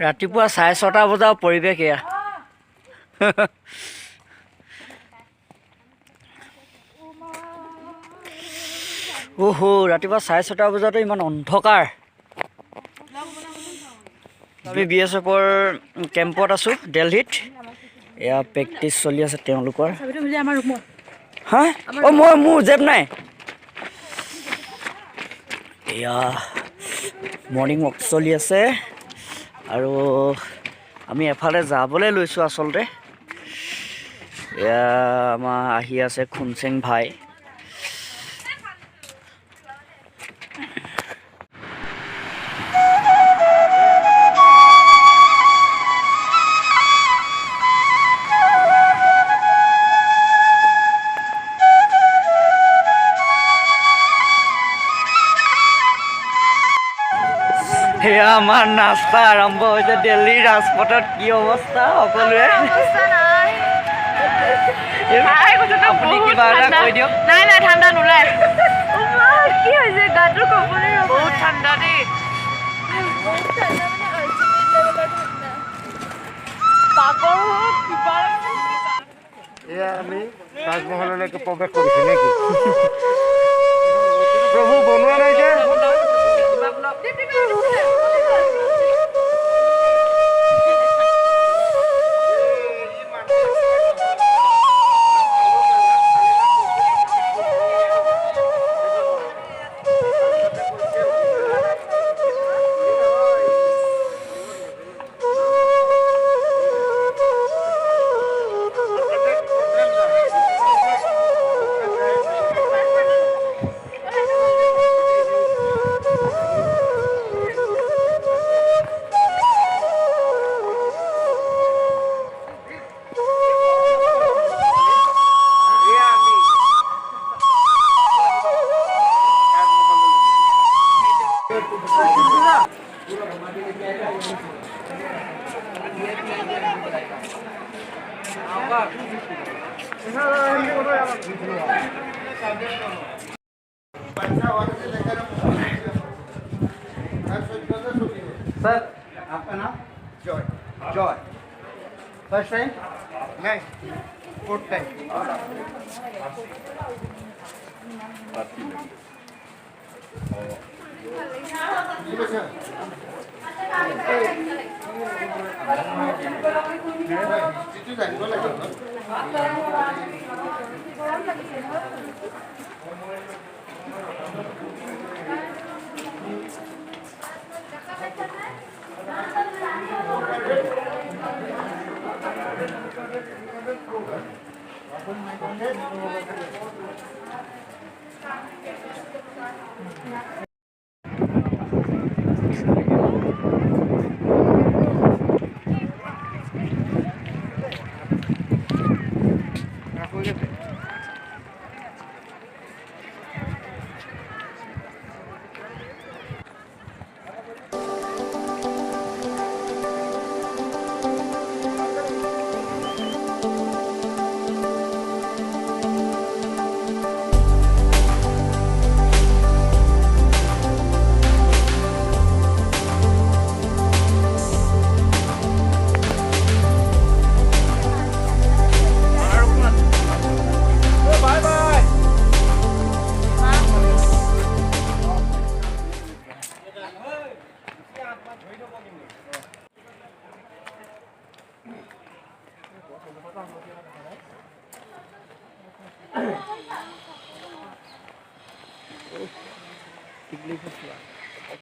ৰাতিপুৱা 6:30 বজাৰ পৰিৱেশ এয়া ওহো ৰাতিপুৱা 6:30 বজাতে ইমান অন্ধকাৰ আমি বিএছএফৰ কেম্পত আছোঁ দিল্লীত এয়া প্ৰেক্টিচ চলি আছে তেওঁলোকৰ হা অ মোৰ জেব নাই এয়া মৰ্ণিং ৱাক চলি আছে আৰু আমি এফালে যাবলৈ লৈছোঁ আচলতে এয়া আমাৰ আহি আছে খুনচেং ভাই এয়া আমাৰ নাস্তা আৰম্ভ হৈছে দিল্লীৰ ৰাজপথত কি অৱস্থা সকলোৱে আপুনি কিবা এটা কৈ দিয়ক নাই ঠাণ্ডা নোলায় কি হৈছে গাটো কঁপনি বহুত ঠাণ্ডা দেই এয়া আমি তাজমহললৈকে প্ৰৱেশ কৰিছোঁ নেকি প্ৰভু বনোৱা নাই যে सर आपका नाम जॉय जॉय फर्स्ट टाइम नहीं फोर्थ टाइम টিকলি ফুচুৱা